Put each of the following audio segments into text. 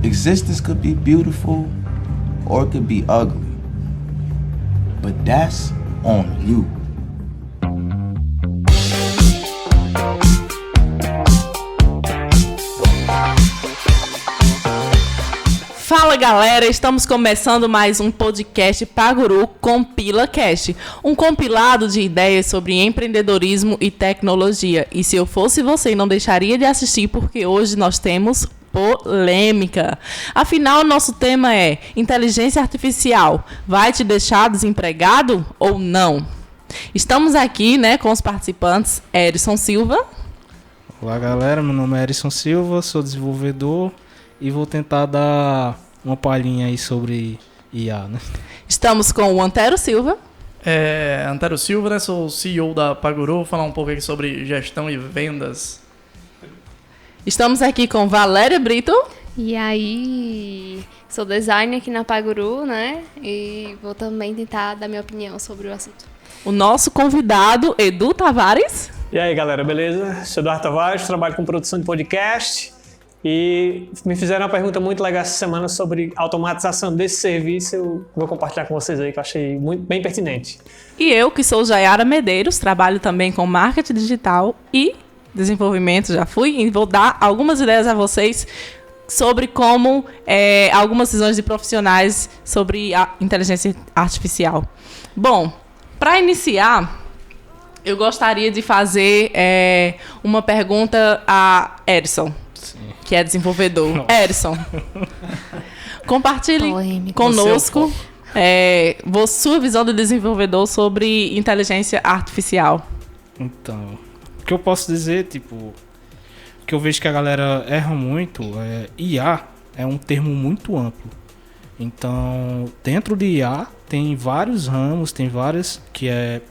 Existence could be beautiful or it could be ugly. But that's on you. Fala galera, estamos começando mais um podcast Paguru Compila Cast, um compilado de ideias sobre empreendedorismo e tecnologia. E se eu fosse você, não deixaria de assistir porque hoje nós temos polêmica. Afinal, nosso tema é: inteligência artificial vai te deixar desempregado ou não? Estamos aqui, com os participantes Erison Silva. Olá galera, meu nome é Erison Silva, sou desenvolvedor e vou tentar dar uma palhinha aí sobre IA, Estamos com o Antero Silva. Antero Silva, sou CEO da Paguru, vou falar um pouco aqui sobre gestão e vendas. Estamos aqui com Valéria Brito. E aí, sou designer aqui na Paguru, E vou também tentar dar minha opinião sobre o assunto. O nosso convidado, Edu Tavares. E aí, galera, beleza? Sou Eduardo Tavares, trabalho com produção de podcast e me fizeram uma pergunta muito legal essa semana sobre automatização desse serviço. Eu vou compartilhar com vocês aí, que eu achei bem pertinente. E eu, que sou Jaiara Medeiros, trabalho também com marketing digital e desenvolvimento, já fui, e vou dar algumas ideias a vocês sobre como algumas visões de profissionais sobre a inteligência artificial. Bom, para iniciar, eu gostaria de fazer uma pergunta a Erison, que é desenvolvedor. Erison, compartilhe conosco sua visão de desenvolvedor sobre inteligência artificial. Então, o que eu posso dizer, o que eu vejo que a galera erra muito IA é um termo muito amplo. Então, dentro de IA tem vários ramos, tem várias, que é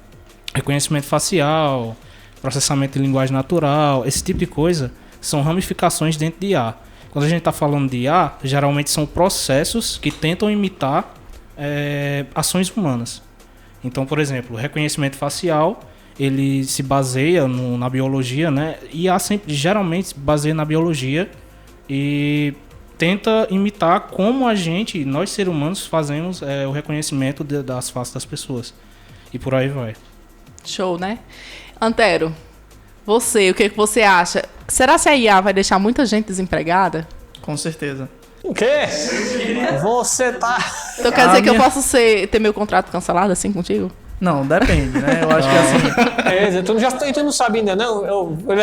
reconhecimento facial, processamento de linguagem natural, esse tipo de coisa são ramificações dentro de IA. Quando a gente está falando de IA, geralmente são processos que tentam imitar ações humanas. Então, por exemplo, o reconhecimento facial, ele se baseia na biologia, IA geralmente se baseia na biologia e tenta imitar como nós seres humanos, fazemos o reconhecimento das faces das pessoas. E por aí vai. Show, Antero, o que você acha? Será que a IA vai deixar muita gente desempregada? Com certeza. O quê? Você tá... Então quer dizer que eu posso ter meu contrato cancelado assim contigo? Não, depende, Eu acho que assim... Tu não sabe ainda, não? Eu vou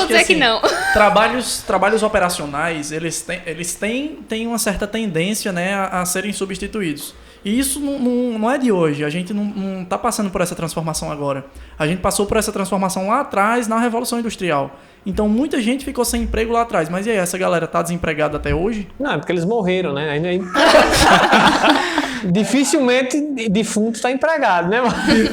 dizer que não. Trabalhos operacionais, eles têm uma certa tendência, a serem substituídos. E isso não é de hoje, a gente não está passando por essa transformação agora. A gente passou por essa transformação lá atrás, na Revolução Industrial. Então muita gente ficou sem emprego lá atrás. Mas e aí, essa galera tá desempregada até hoje? Não, é porque eles morreram, Dificilmente defunto está empregado,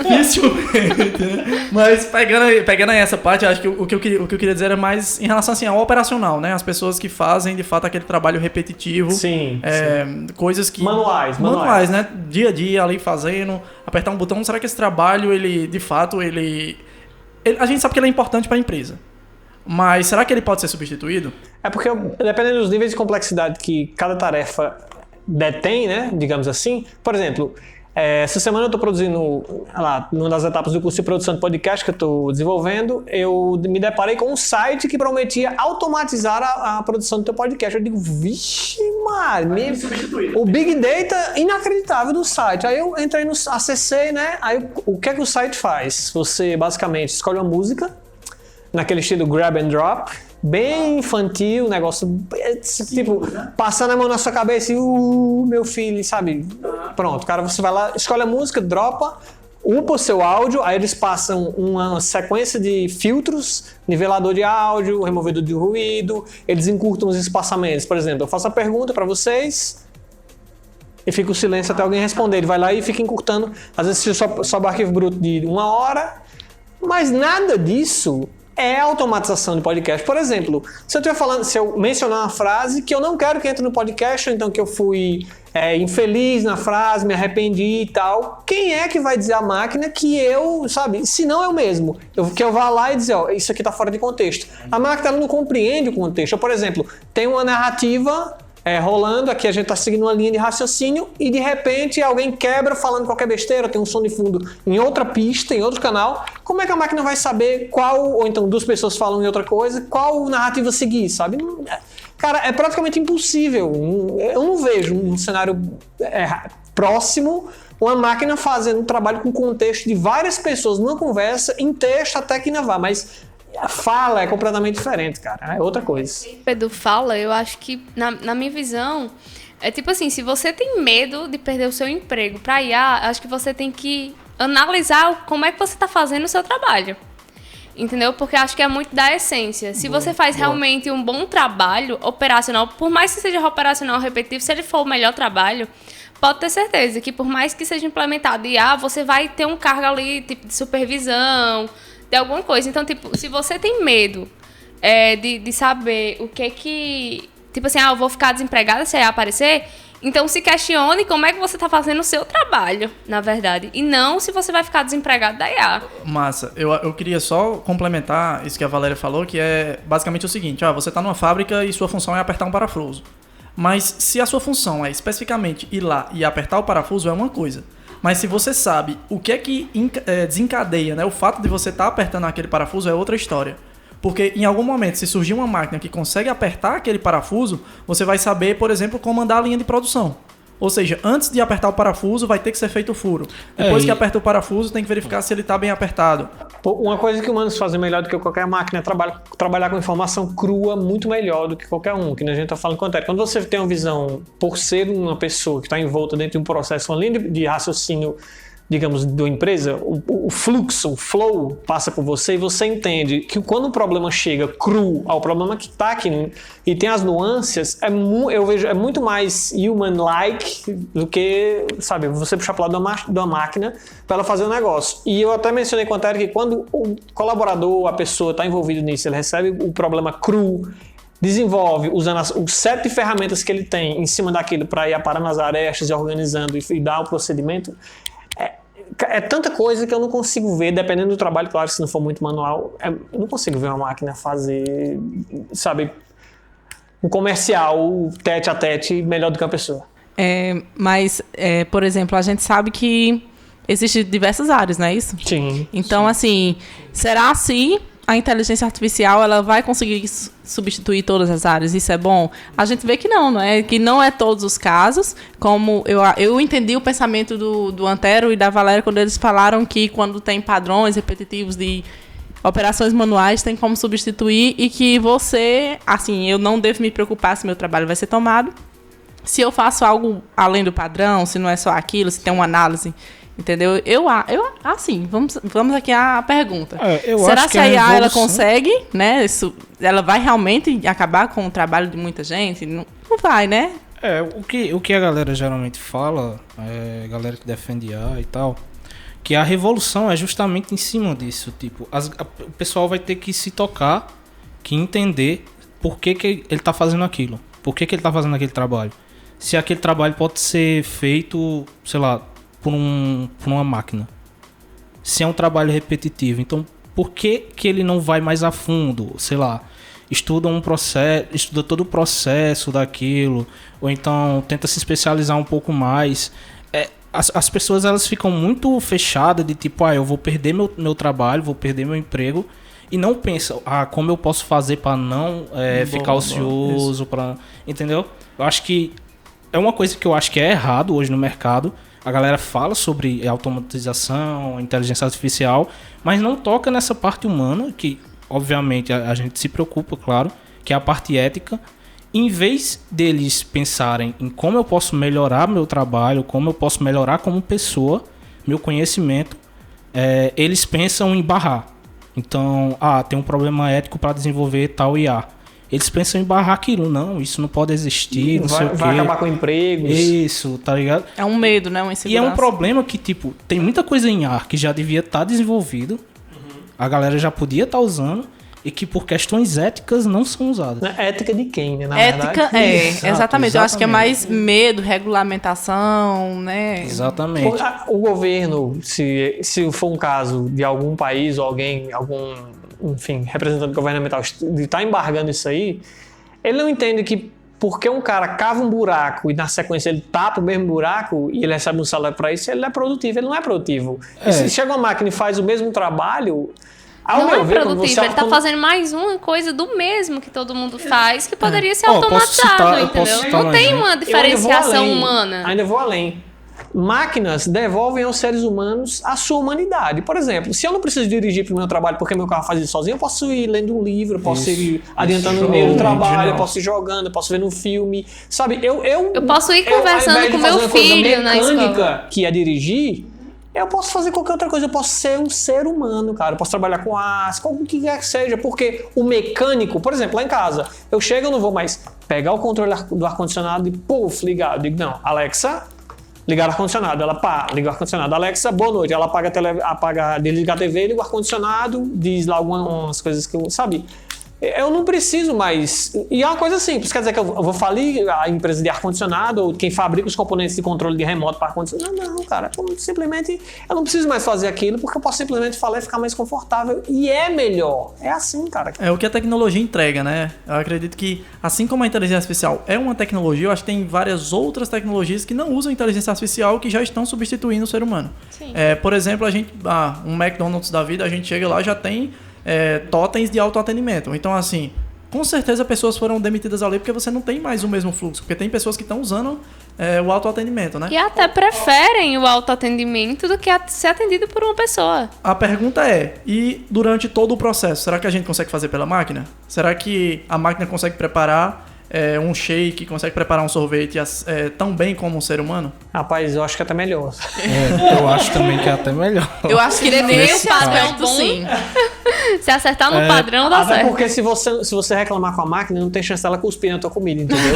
Dificilmente, Mas pegando aí essa parte, acho que o que eu queria dizer é mais em relação assim, ao operacional, As pessoas que fazem, de fato, aquele trabalho repetitivo. Sim. Coisas que... Manuais. Dia a dia ali fazendo, apertar um botão. Será que esse trabalho, ele, de fato, a gente sabe que ele é importante para a empresa. Mas será que ele pode ser substituído? É porque, dependendo dos níveis de complexidade que cada tarefa detém, digamos assim. Por exemplo, essa semana eu estou produzindo, numa das etapas do curso de produção de podcast que eu estou desenvolvendo, eu me deparei com um site que prometia automatizar a produção do teu podcast. Eu digo, vixe, mano, o Big Data inacreditável do site. Aí eu entrei acessei, Aí o que é que o site faz? Você basicamente escolhe uma música, naquele estilo grab and drop, bem infantil, negócio tipo, passando a mão na sua cabeça e meu filho, sabe? Pronto, cara, você vai lá, escolhe a música, dropa, upa o seu áudio, aí eles passam uma sequência de filtros, nivelador de áudio, removedor de ruído, eles encurtam os espaçamentos. Por exemplo, eu faço a pergunta para vocês e fica o silêncio até alguém responder. Ele vai lá e fica encurtando, às vezes sobe o arquivo bruto de 1 hora, mas nada disso é automatização de podcast. Por exemplo, se eu mencionar uma frase que eu não quero que entre no podcast, ou então que eu fui infeliz na frase, me arrependi e tal. Quem é que vai dizer à máquina que eu, sabe, se não eu mesmo, que eu vá lá e dizer, ó, isso aqui tá fora de contexto. A máquina ela não compreende o contexto. Por exemplo, tem uma narrativa rolando, aqui a gente tá seguindo uma linha de raciocínio e de repente alguém quebra falando qualquer besteira, tem um som de fundo em outra pista, em outro canal. Como é que a máquina vai saber qual, ou então duas pessoas falam em outra coisa, qual narrativa seguir, sabe? Cara, é praticamente impossível. Eu não vejo um cenário próximo uma máquina fazendo um trabalho com contexto de várias pessoas numa conversa, em texto até que não vá, mas a fala é completamente diferente, cara. É outra coisa. Pedro fala, eu acho que, na minha visão, é tipo assim, se você tem medo de perder o seu emprego pra IA, acho que você tem que analisar como é que você tá fazendo o seu trabalho. Entendeu? Porque acho que é muito da essência. Se você faz realmente um bom trabalho operacional, por mais que seja operacional repetitivo, se ele for o melhor trabalho, pode ter certeza que por mais que seja implementado IA, você vai ter um cargo ali, tipo, de supervisão, de alguma coisa. Então, tipo, se você tem medo de saber o que... Tipo assim, eu vou ficar desempregada se IA aparecer... Então, se questione como é que você está fazendo o seu trabalho, na verdade. E não se você vai ficar desempregado da IA. Massa. Eu queria só complementar isso que a Valéria falou, que é basicamente o seguinte. Você está numa fábrica e sua função é apertar um parafuso. Mas se a sua função é especificamente ir lá e apertar o parafuso, é uma coisa. Mas se você sabe o que é que desencadeia, né, o fato de você estar apertando aquele parafuso, é outra história. Porque em algum momento, se surgir uma máquina que consegue apertar aquele parafuso, você vai saber, por exemplo, comandar a linha de produção. Ou seja, antes de apertar o parafuso, vai ter que ser feito o furo. Depois que aperta o parafuso, tem que verificar se ele está bem apertado. Uma coisa que humanos fazem melhor do que qualquer máquina é trabalhar com informação crua muito melhor do que qualquer um, que a gente está falando contrário. Quando você tem uma visão, por ser uma pessoa que está envolta dentro de um processo, uma linha de raciocínio, digamos, da empresa, o fluxo, o flow passa por você e você entende que quando o problema chega cru ao problema que está aqui e tem as nuances, eu vejo é muito mais human-like do que, sabe, você puxar para o lado de uma máquina para ela fazer um negócio. E eu até mencionei com a Terry que quando o colaborador, a pessoa está envolvido nisso, ele recebe o problema cru, desenvolve usando os 7 ferramentas que ele tem em cima daquilo para ir aparando as arestas e organizando e dar o procedimento. É tanta coisa que eu não consigo ver, dependendo do trabalho, claro, se não for muito manual, eu não consigo ver uma máquina fazer, sabe, um comercial tete a tete melhor do que uma pessoa. Mas, por exemplo, a gente sabe que existem diversas áreas, não é isso? Sim. Então, assim, será assim a inteligência artificial ela vai conseguir substituir todas as áreas? Isso é bom? A gente vê que não é? Que não é todos os casos. Como eu entendi o pensamento do Antero e da Valéria quando eles falaram que quando tem padrões repetitivos de operações manuais tem como substituir e que você, assim, eu não devo me preocupar se meu trabalho vai ser tomado. Se eu faço algo além do padrão, se não é só aquilo, se tem uma análise... Entendeu? Assim, vamos aqui à pergunta. Será que a IA ela consegue, né? Ela vai realmente acabar com o trabalho de muita gente? Não vai, né? O que a galera geralmente fala, a galera que defende IA e tal, que a revolução é justamente em cima disso. Tipo, o pessoal vai ter que se tocar, que entender por que ele tá fazendo aquilo. Por que ele tá fazendo aquele trabalho. Se aquele trabalho pode ser feito, sei lá, por uma máquina. Se é um trabalho repetitivo, então por que ele não vai mais a fundo? Sei lá, estuda todo o processo daquilo, ou então tenta se especializar um pouco mais. As pessoas elas ficam muito fechadas de tipo, eu vou perder meu trabalho, vou perder meu emprego, e não pensam, como eu posso fazer para não ficar ocioso, entendeu? Eu acho que é uma coisa que eu acho que é errado hoje no mercado. A galera fala sobre automatização, inteligência artificial, mas não toca nessa parte humana, que obviamente a gente se preocupa, claro, que é a parte ética. Em vez deles pensarem em como eu posso melhorar meu trabalho, como eu posso melhorar como pessoa, meu conhecimento, eles pensam em barrar. Então, tem um problema ético para desenvolver tal IA. Eles pensam em barrar aquilo. Não, isso não pode existir, não sei o quê. Vai acabar com empregos. Isso, tá ligado? É um medo, né? Uma insegurança. E é um problema que, tipo, tem muita coisa em ar que já devia estar desenvolvido. A galera já podia estar usando. e que por questões éticas não são usadas. Na ética de quem, né? Na Ética, verdade. exatamente. Eu acho que é exatamente. mais medo, regulamentação, né? Exatamente. O governo, se for um caso de algum país ou enfim, representante governamental de estar embargando isso aí, ele não entende que porque um cara cava um buraco e na sequência ele tapa o mesmo buraco e ele recebe um salário para isso, ele é produtivo. Ele não é produtivo. E se chega uma máquina e faz o mesmo trabalho, ao Não meu é ver, quando produtivo, você ele tá fazendo mais uma coisa do mesmo que todo mundo faz, que poderia ser Ó, posso automatizado, citar- eu posso entendeu? citar Não um tem exemplo. uma Eu ainda vou diferenciação além. humana. Ainda vou além. Máquinas devolvem aos seres humanos a sua humanidade. Por exemplo, se eu não preciso dirigir para o meu trabalho porque meu carro faz isso sozinho, eu posso ir lendo um livro, eu posso ir adiantando o e-mail do trabalho, eu posso ir jogando, eu posso ver um filme. Sabe, eu posso ir ao conversando invés de com fazer meu uma coisa filho na mecânica, escola. que é dirigir, eu posso fazer qualquer outra coisa, eu posso ser um ser humano, cara. Eu posso trabalhar com as, com o que quer que seja, porque o mecânico, por exemplo, lá em casa, eu chego, eu não vou mais pegar o controle do ar-condicionado e puf, ligar. Eu digo, não, Alexa, ligar o ar-condicionado. Ela pá, liga o ar-condicionado. Alexa, boa noite. Ela desliga a TV, liga o ar-condicionado, diz lá algumas coisas que eu, sabe? Eu não preciso mais. E é uma coisa simples. Quer dizer que eu vou falir a empresa de ar-condicionado ou quem fabrica os componentes de controle de remoto para ar-condicionado? Não, cara. Simplesmente eu não preciso mais fazer aquilo porque eu posso simplesmente falar e ficar mais confortável. E é melhor. É assim, cara. É o que a tecnologia entrega, né? Eu acredito que, assim como a inteligência artificial é uma tecnologia, eu acho que tem várias outras tecnologias que não usam inteligência artificial que já estão substituindo o ser humano. Sim. Por exemplo, um McDonald's da vida, a gente chega lá já tem totens de autoatendimento. Então, assim, com certeza pessoas foram demitidas ali porque você não tem mais o mesmo fluxo. Porque tem pessoas que estão usando o autoatendimento, né? E até preferem o autoatendimento do que ser atendido por uma pessoa. A pergunta é, e durante todo o processo, será que a gente consegue fazer pela máquina? Será que a máquina consegue preparar um shake, consegue preparar um sorvete tão bem como um ser humano? Rapaz, eu acho que é até melhor. Eu acho também que é até melhor. Eu acho que nesse padrão aspecto, bom. sim. Se acertar no padrão, dá Até certo. porque se você reclamar com a máquina, não tem chance dela cuspir na tua comida, entendeu?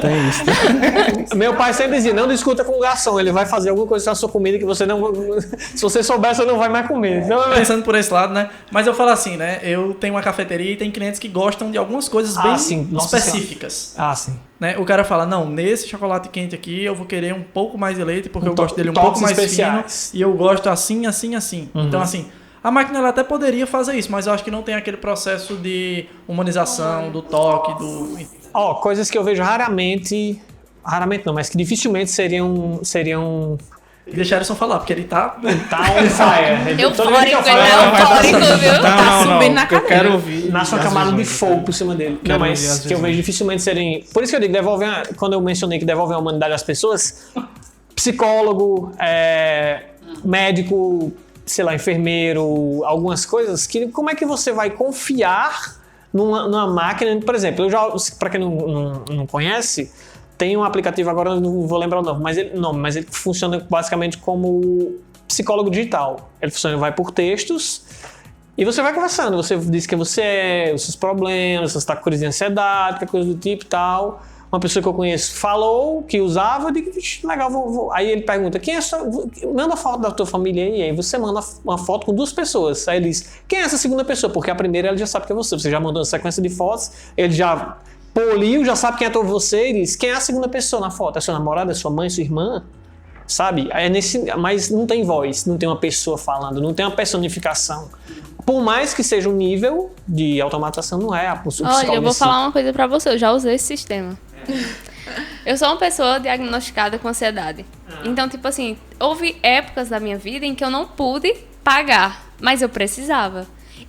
Tem isso. Meu pai sempre dizia, não discuta com o garçom, ele vai fazer alguma coisa com a sua comida que você não... Se você souber, você não vai mais comer. Então, Pensando por esse lado, né? Mas eu falo assim, né? Eu tenho uma cafeteria e tem clientes que gostam de algumas coisas bem sim. Nossa específicas. sim. Né? O cara fala, não, nesse chocolate quente aqui eu vou querer um pouco mais de leite porque eu to- gosto dele um toques pouco mais especiais. fino e eu gosto assim, assim, assim. Então, assim, a máquina ela até poderia fazer isso, mas eu acho que não tem aquele processo de humanização, do toque, do... Ó, coisas que eu vejo raramente não, mas que dificilmente seriam Deixa Erison falar, porque ele tá... tá on fire. Eufórico, ele Toda vez que eu é falo, eufórico, viu? Tá subindo na Eu quero cadeira. ouvir. nasce uma as camada de visões. fogo por cima dele. Quero Não, mas ouvir as que eu visões. vejo dificilmente serem... Por isso que eu digo, quando eu mencionei que devolvem a humanidade às pessoas, psicólogo, médico, sei lá, enfermeiro, algumas coisas, que como é que você vai confiar numa máquina? Por exemplo, para quem não conhece, tem um aplicativo, agora eu não vou lembrar o nome, mas ele funciona basicamente como psicólogo digital. Ele vai por textos e você vai conversando. Você diz quem você é, os seus problemas, se você está com crise de ansiedade, qualquer coisa do tipo e tal. Uma pessoa que eu conheço falou que usava, eu digo, vixe, legal, vou. Aí ele pergunta, quem é manda foto da tua família aí você manda uma foto com 2 pessoas. Aí ele diz, quem é essa segunda pessoa? Porque a primeira ele já sabe que é você já mandou uma sequência de fotos, ele já poliu, já sabe quem é você e diz, quem é a segunda pessoa na foto? É sua namorada, é sua mãe, sua irmã? Sabe? Mas não tem voz, não tem uma pessoa falando, não tem uma personificação. Por mais que seja um nível de automatização, não é o Olha, eu vou falar uma coisa pra você, eu já usei esse sistema. Eu sou uma pessoa diagnosticada com ansiedade. Então, tipo assim, houve épocas da minha vida em que eu não pude pagar, mas eu precisava.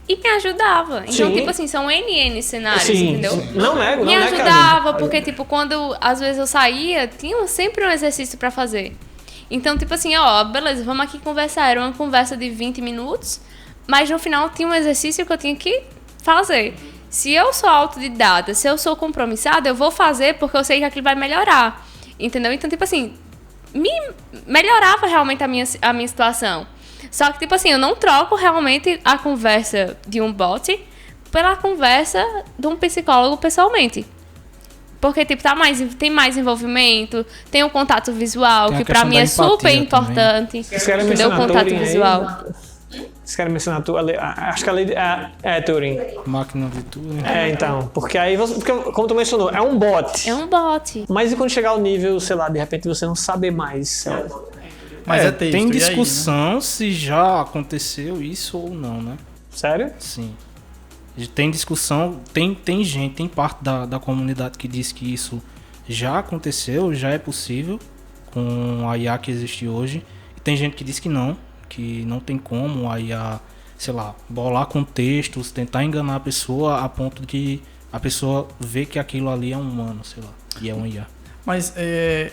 E me ajudava. Então, Sim. tipo assim, são NN cenários, Sim, entendeu? sim. Não nego, não Me nego. ajudava, porque, tipo, quando às vezes eu saía, tinha sempre um exercício pra fazer. Então, tipo assim, ó, beleza, vamos aqui conversar. Era uma conversa de 20 minutos, mas no final tinha um exercício que eu tinha que fazer. Se eu sou autodidata, se eu sou compromissada, eu vou fazer porque eu sei que aquilo vai melhorar. Entendeu? Então, tipo assim, me melhorava realmente a minha situação. Só que, tipo assim, eu não troco realmente a conversa de um bot pela conversa de um psicólogo pessoalmente. Porque, tipo, tem mais envolvimento, tem o contato visual, Tem a que pra questão mim da é empatia super também. importante. Vocês querem Entendeu? O mencionar contato Turing aí? visual. Vocês querem mencionar acho que a lei Turing. Máquina de tudo, né? Então. Porque aí, porque, como tu mencionou, é um bot. É um bot. Mas e quando chegar ao nível, sei lá, de repente você não saber mais? Mas é texto, tem e aí, discussão se já aconteceu isso ou não, né? Sério? Sim. Tem discussão, tem parte da comunidade que diz que isso já aconteceu, já é possível com a IA que existe hoje. E tem gente que diz que não tem como a IA, sei lá, bolar contextos, tentar enganar a pessoa a ponto de a pessoa ver que aquilo ali é um humano, sei lá, e é um IA. Mas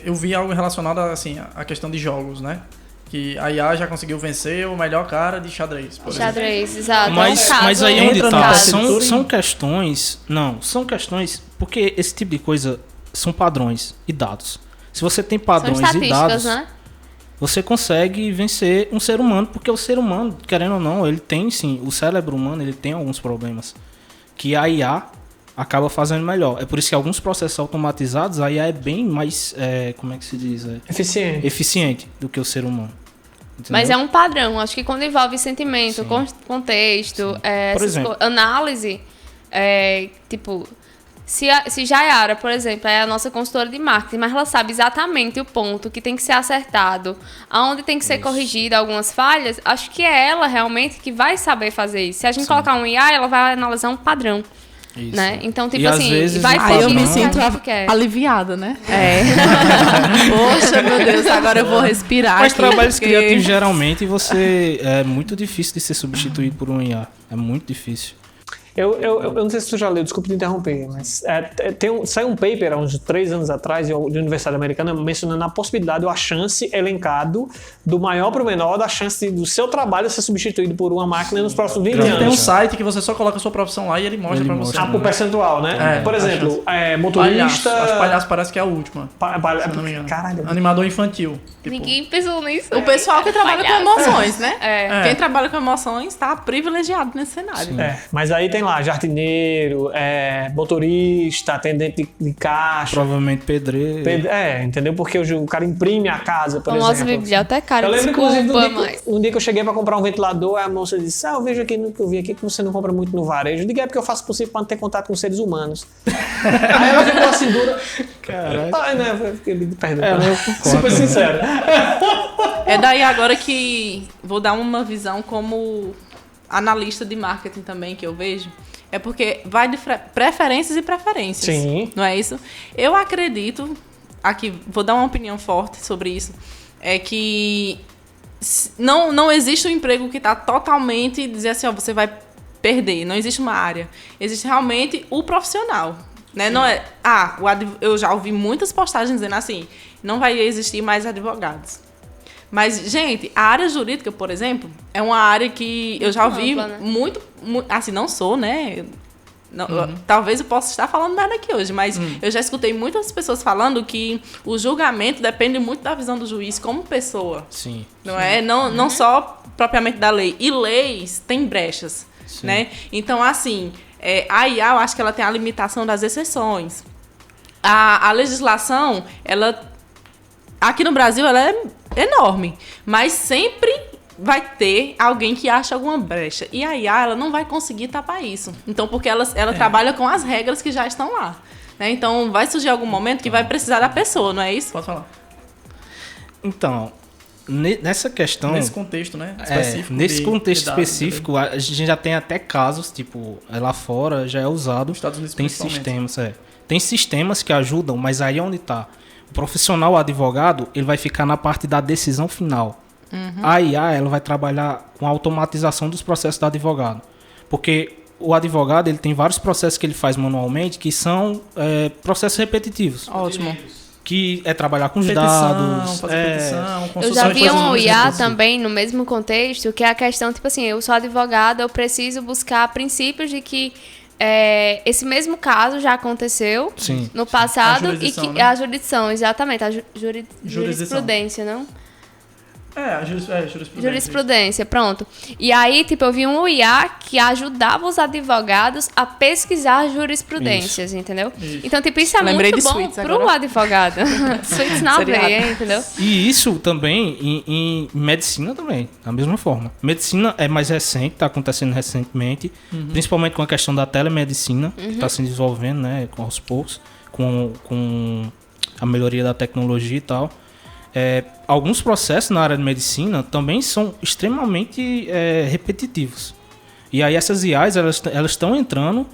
eu vi algo relacionado assim, à questão de jogos, né? Que a IA já conseguiu vencer o melhor cara de xadrez. Por exemplo. Xadrez, exato. Mas aí onde entra tá? no São questões. Não, são questões. Porque esse tipo de coisa são padrões e dados. Se você tem São padrões e estatísticas, dados, né? você consegue vencer um ser humano. Porque o ser humano, querendo ou não, ele tem sim. O cérebro humano ele tem alguns problemas. Que a IA acaba fazendo melhor. É por isso que alguns processos automatizados, a IA é bem mais. Como é que se diz? Eficiente do que o ser humano. Entendeu? Mas é um padrão. Acho que quando envolve sentimento, Sim. contexto, Por exemplo, análise, tipo, se Jayara, por exemplo, é a nossa consultora de marketing, mas ela sabe exatamente o ponto que tem que ser acertado, aonde tem que ser corrigido algumas falhas, acho que é ela realmente que vai saber fazer isso. Se a gente colocar um IA, ela vai analisar um padrão. isso. Né? Então, tipo E às assim, vezes vai o Aí eu padrão- me seguir o que sinto a gente quer. aliviada, né? Poxa, meu Deus, agora eu vou respirar. Mas aqui, trabalhos porque- criativos geralmente é muito difícil de ser substituído por um IA. É muito difícil. Eu não sei se tu já leu, desculpa te interromper, mas saiu um paper há uns 3 anos atrás de Universidade Americana mencionando a possibilidade ou a chance elencado do maior pro menor da chance do seu trabalho ser substituído por uma máquina nos próximos 20 Tem um anos. site que você só coloca a sua profissão lá e ele mostra pra você. Por percentual, né? Por exemplo, motorista... Palhaço. Acho que palhaço parece que é a última. Se eu não me engano. Caralho. Animador infantil. Tipo, Ninguém pensou nisso. O pessoal que trabalha com Palhaço. emoções, né? É. Quem trabalha com emoções está privilegiado nesse cenário. Mas aí tem lá jardineiro, motorista, atendente de caixa. Provavelmente pedreiro. Entendeu? Porque hoje o cara imprime a casa, por Famosa exemplo. bibliotecária, Eu lembro, inclusive, desculpa, um dia que eu cheguei pra comprar um ventilador, a moça disse, eu vejo aqui no que eu vi aqui que você não compra muito no varejo. Eu digo, é porque eu faço o possível pra não ter contato com seres humanos. Aí ela ficou assim dura. Caralho. Ai, né? Eu fiquei, perdão. Eu concordo. Super sincero. É daí agora que vou dar uma visão como analista de marketing também que eu vejo. É porque vai de preferências e preferências. Sim. Não é isso? Eu acredito, aqui vou dar uma opinião forte sobre isso, é que não existe um emprego que está totalmente dizer assim, ó, você vai perder. Não existe uma área. Existe realmente o profissional. Né? Não é, eu já ouvi muitas postagens dizendo assim, não vai existir mais advogados. Mas, gente, a área jurídica, por exemplo, é uma área que eu já ouvi ampla, né? muito, assim, não sou, né? Não, talvez eu possa estar falando merda aqui hoje, mas eu já escutei muitas pessoas falando que o julgamento depende muito da visão do juiz como pessoa. Sim. Não é? Não só propriamente da lei. E leis têm brechas, né? Então, assim, a IA, eu acho que ela tem a limitação das exceções. A legislação, ela... Aqui no Brasil, ela é enorme, mas sempre vai ter alguém que acha alguma brecha. E a IA, ela não vai conseguir tapar isso. Então, porque ela trabalha com as regras que já estão lá. Né? Então, vai surgir algum momento que vai precisar da pessoa, não é isso? Pode falar. Então, nessa questão... Nesse contexto, né? Específico. Nesse contexto de dados, específico, a gente já tem até casos, tipo, lá fora já é usado. Nos Estados Unidos, tem principalmente. sistemas, Tem sistemas que ajudam, mas aí é onde tá. O profissional, o advogado, ele vai ficar na parte da decisão final. A IA, ela vai trabalhar com a automatização dos processos do advogado. Porque o advogado, ele tem vários processos que ele faz manualmente que são processos repetitivos. Ótimo. Que é trabalhar com os Petição, dados. fazer petição, Eu construção já de vi coisas um muito IA simples. também no mesmo contexto, que é a questão, tipo assim, eu sou advogada, eu preciso buscar princípios de que esse mesmo caso já aconteceu Sim. no passado A e jurisdição, que né? a jurisdição, exatamente, a Jurisdição. jurisprudência, não? A jurisprudência. Jurisprudência, pronto. E aí, tipo, eu vi um IA que ajudava os advogados a pesquisar jurisprudências, entendeu? Então, tipo, isso é Lembrei muito de bom Suits pro agora. advogado. Suits na Seriado. veia, entendeu? E isso também em medicina também, da mesma forma. Medicina é mais recente, está acontecendo recentemente, principalmente com a questão da telemedicina, que está se desenvolvendo, né, aos poucos, com a melhoria da tecnologia e tal. Alguns processos na área de medicina também são extremamente repetitivos. E aí essas IAs, elas estão entrando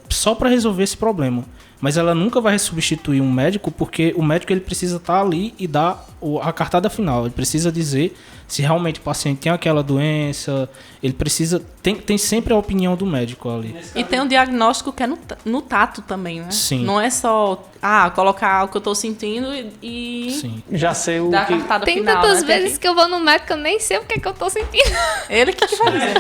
só para resolver esse problema. Mas ela nunca vai substituir um médico, porque o médico ele precisa estar ali e dar a cartada final. Ele precisa dizer se realmente o paciente tem aquela doença. Ele precisa... Tem sempre a opinião do médico ali. E tem um diagnóstico que é no tato também, né? Sim. Não é só colocar o que eu tô sentindo e Sim. Já sei o dar a que... cartada Tem final. tantas né? vezes que eu vou no médico que eu nem sei o que é que eu tô sentindo. Ele que vai dizer.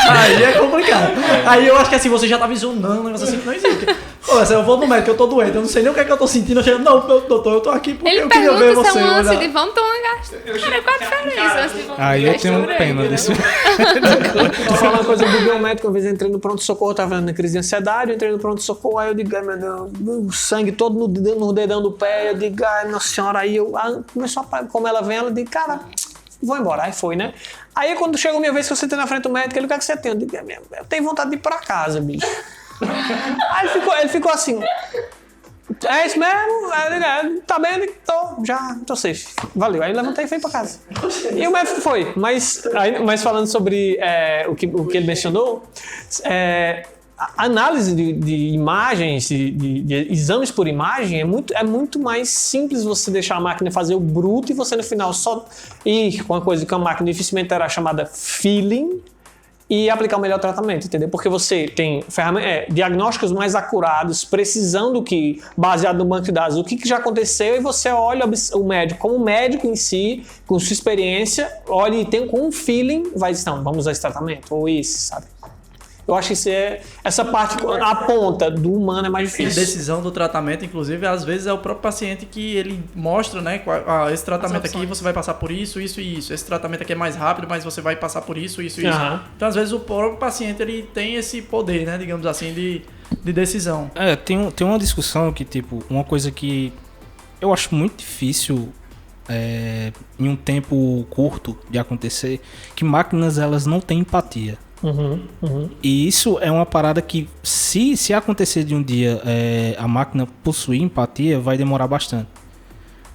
Aí é complicado. Aí eu acho que assim, você já tá visionando um negócio assim que não existe. Pô, se eu vou no médico, eu tô doente, eu não sei nem o que é que eu tô sentindo. Eu chego, não, doutor, eu tô aqui porque Ele eu queria ver pergunta se você. é um lance olhar. de vamos tomar um gasto. Cara, qual a diferença? Antes de vamos Aí eu tenho pena desse... Tô falando uma coisa do biomédico, uma vez eu entrei no pronto-socorro, tava na crise de ansiedade, eu entrei no pronto-socorro, aí eu digo, ai meu Deus, o sangue todo no dedão do pé, eu digo, ai nossa senhora, aí eu começou a, como ela vem, ela diz, cara, vou embora, aí foi, né? Aí quando chegou a minha vez que eu sentei na frente do médico, ele, o que é que você tem? Eu digo, eu tenho vontade de ir pra casa, bicho. Aí ele ficou assim, é isso mesmo? Aí eu digo, tá bem? Eu digo, tô safe, valeu. Aí eu levantei e fui pra casa. E o médico foi, mas falando sobre o que ele mencionou, a análise de imagens, de exames por imagem, é muito mais simples você deixar a máquina fazer o bruto e você no final só ir com uma coisa que a máquina dificilmente terá chamada feeling e aplicar o melhor tratamento, entendeu? Porque você tem diagnósticos mais acurados, precisando baseado no banco de dados, o que já aconteceu, e você olha o médico como médico em si, com sua experiência, olha e tem com um feeling, vai dizer, não, vamos usar esse tratamento, ou isso, sabe? Eu acho que essa parte, a ponta do humano é mais A difícil. decisão do tratamento, inclusive, às vezes é o próprio paciente que ele mostra, né? Esse tratamento aqui você vai passar por isso, isso e isso. Esse tratamento aqui é mais rápido, mas você vai passar por isso, isso e isso. Uhum. Então, às vezes, o próprio paciente ele tem esse poder, né? Digamos assim, de decisão. Tem uma discussão que, tipo, uma coisa que eu acho muito difícil em um tempo curto de acontecer, que máquinas, elas não têm empatia. E isso é uma parada que, se acontecer de um dia a máquina possuir empatia, vai demorar bastante.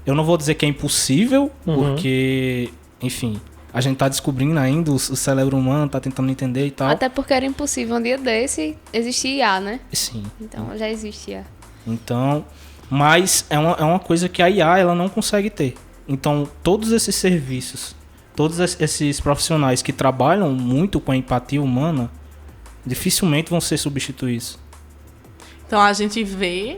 Eu não vou dizer que é impossível, porque, enfim, a gente tá descobrindo ainda, o cérebro humano tá tentando entender e tal. Até porque era impossível um dia desse existir IA, né? Sim. Então já existe IA. Então, mas é uma coisa que a IA ela não consegue ter. Então, todos esses serviços, todos esses profissionais que trabalham muito com a empatia humana, dificilmente vão ser substituídos. Então a gente vê,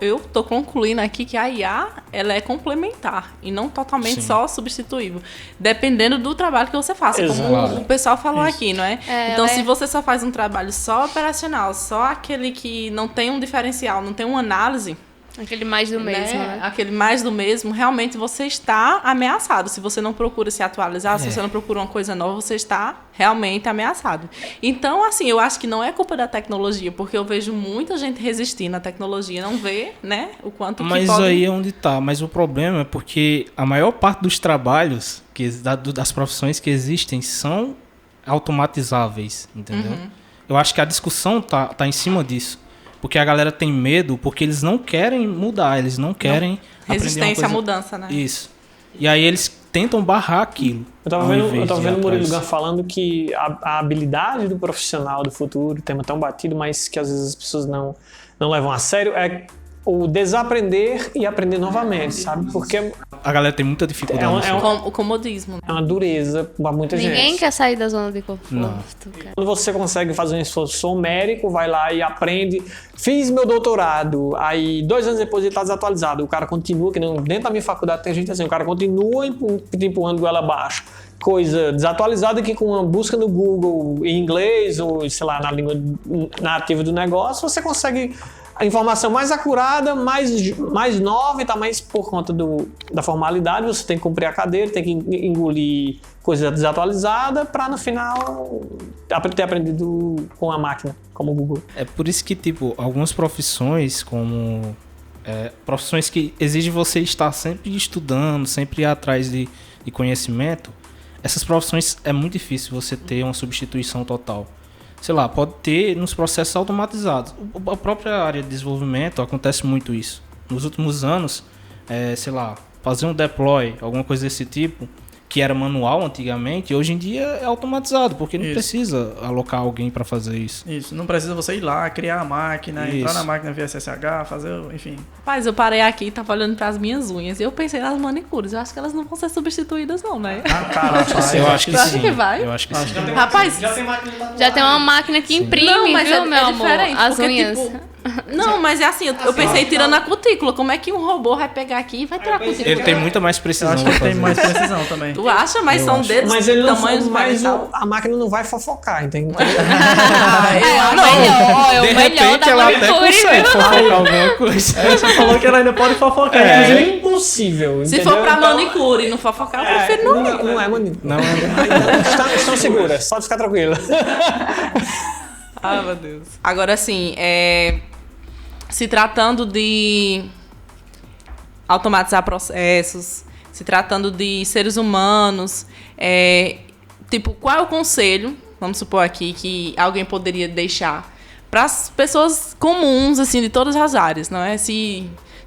eu tô concluindo aqui que a IA ela é complementar e não totalmente Sim. só substituível, dependendo do trabalho que você faça, Exato. como o pessoal falou aqui, não é? Então ela se você só faz um trabalho só operacional, só aquele que não tem um diferencial, não tem uma análise, Aquele mais do mesmo, né? aquele mais do mesmo, realmente você está ameaçado. Se você não procura se atualizar, se você não procura uma coisa nova, você está realmente ameaçado. Então, assim, eu acho que não é culpa da tecnologia, porque eu vejo muita gente resistindo à tecnologia, não vê, né, o quanto que Mas pode... aí é onde tá. Mas o problema é porque a maior parte dos trabalhos, das profissões que existem, são automatizáveis, entendeu? Eu acho que a discussão tá em cima disso. Porque a galera tem medo, porque eles não querem mudar, eles não querem aprender uma Resistência coisa... à mudança, né? Isso. E aí eles tentam barrar aquilo. Eu tava ao vendo invés de ir o Murilo atrás. Gun falando que a habilidade do profissional do futuro, tema tão batido, mas que às vezes as pessoas não levam a sério, é o desaprender e aprender novamente, sabe? Porque A galera tem muita dificuldade nisso. O comodismo. é uma dureza pra muita Ninguém gente. quer sair da zona de conforto, Não. cara. Quando você consegue fazer um esforço, sou médico, vai lá e aprende, fiz meu doutorado, aí 2 anos depois ele tá desatualizado, o cara continua, que não, dentro da minha faculdade tem gente assim, o cara continua empurrando goela abaixo, coisa desatualizada que com uma busca no Google em inglês ou, sei lá, na língua nativa do negócio, você consegue a informação mais acurada, mais nova e mais por conta da formalidade. Você tem que cumprir a cadeira, tem que engolir coisa desatualizada para no final ter aprendido com a máquina, como o Google. É por isso que, tipo, algumas profissões como... profissões que exigem você estar sempre estudando, sempre ir atrás de conhecimento, essas profissões é muito difícil você ter uma substituição total. Sei lá, pode ter nos processos automatizados. A própria área de desenvolvimento acontece muito isso. Nos últimos anos, sei lá, fazer um deploy, alguma coisa desse tipo, que era manual antigamente, hoje em dia é automatizado, porque não precisa alocar alguém para fazer isso. Isso, não precisa você ir lá, criar a máquina, entrar na máquina via SSH, fazer, enfim. Rapaz, eu parei aqui e tava olhando pras minhas unhas e eu pensei nas manicures. Eu acho que elas não vão ser substituídas não, né? Eu acho que Você acha sim. que vai? Eu acho que sim. Rapaz, Já tem uma máquina que imprime, não, mas viu, meu amor? diferente, As porque, unhas. tipo, não, mas é assim, eu pensei tirando a cutícula. Como é que um robô vai pegar aqui e vai tirar a cutícula? Ele tem muita mais Eu precisão. acho que pra tem fazer mais isso. precisão também. Tu acha? Mas Eu são acho. dedos Mas ele não tamanhos mas diferentes. a máquina não vai fofocar, entende? O melhor, De o melhor repente da ela até manicure, consegue viu? fofocar alguma coisa. Você falou que ela ainda pode fofocar, Mas inclusive. é impossível, Se entendeu? for pra Então, manicure e não fofocar, eu prefiro não. não é manicure. Não, Estão seguras, pode ficar tranquila. Ah, meu Deus. Agora, assim, se tratando de automatizar processos, se tratando de seres humanos, tipo, qual é o conselho, vamos supor aqui, que alguém poderia deixar para as pessoas comuns, assim, de todas as áreas, não é?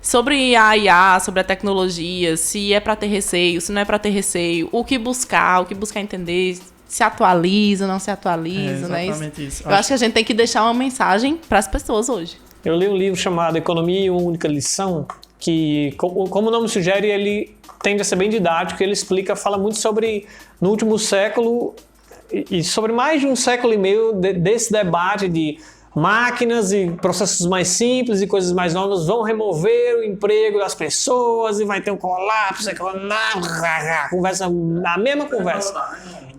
Sobre a IA, sobre a tecnologia, se é para ter receio, se não é para ter receio, o que buscar entender, se atualiza, não se atualiza, né? Exatamente isso. Eu acho que a gente tem que deixar uma mensagem para as pessoas hoje. Eu li um livro chamado Economia e uma Única Lição, que, como o nome sugere, ele tende a ser bem didático, ele fala muito sobre, no último século, e sobre mais de um século e meio desse debate de máquinas e processos mais simples e coisas mais novas vão remover o emprego das pessoas e vai ter um colapso, a mesma conversa.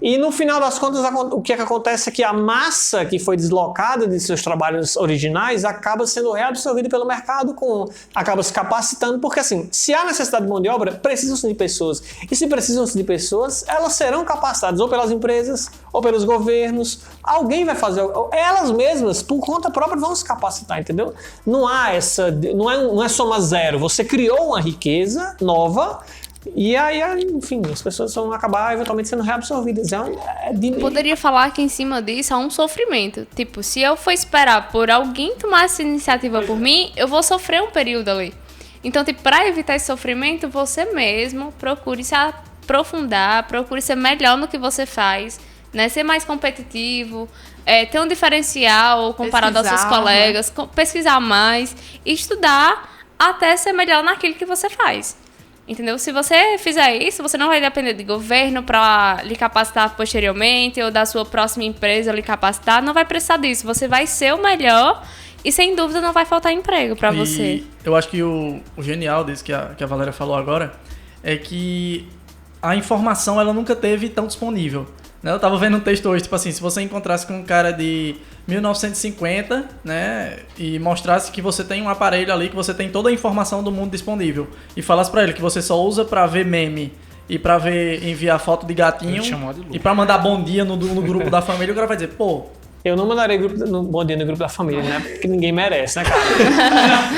E no final das contas, o que acontece é que a massa que foi deslocada de seus trabalhos originais acaba sendo reabsorvida pelo mercado, acaba se capacitando, porque assim, se há necessidade de mão de obra, precisam-se de pessoas. E se precisam-se de pessoas, elas serão capacitadas ou pelas empresas, ou pelos governos. Alguém vai fazer, elas mesmas, por conta própria, vão se capacitar, entendeu? Não há não é soma zero. Você criou uma riqueza nova, e aí, enfim, as pessoas vão acabar eventualmente sendo reabsorvidas. Poderia falar que em cima disso há um sofrimento. Tipo, se eu for esperar por alguém tomar essa iniciativa por mim, eu vou sofrer um período ali. Então, tipo, para evitar esse sofrimento, você mesmo procure se aprofundar, procure ser melhor no que você faz, né? Ser mais competitivo, ter um diferencial comparado aos seus colegas, pesquisar mais, estudar até ser melhor naquilo que você faz. Entendeu? Se você fizer isso, você não vai depender de governo para lhe capacitar posteriormente ou da sua próxima empresa lhe capacitar. Não vai precisar disso. Você vai ser o melhor e, sem dúvida, não vai faltar emprego para você. Eu acho que o genial disso que a Valéria falou agora é que a informação ela nunca teve tão disponível. Né? Eu tava vendo um texto hoje, tipo assim, se você encontrasse com um cara de 1950, né, e mostrasse que você tem um aparelho ali, que você tem toda a informação do mundo disponível, e falasse pra ele que você só usa pra ver meme e pra enviar foto de gatinho e pra mandar bom dia no grupo da família, o cara vai dizer, pô... Eu não mandarei bom dia no grupo da família, né? Porque ninguém merece, né, cara?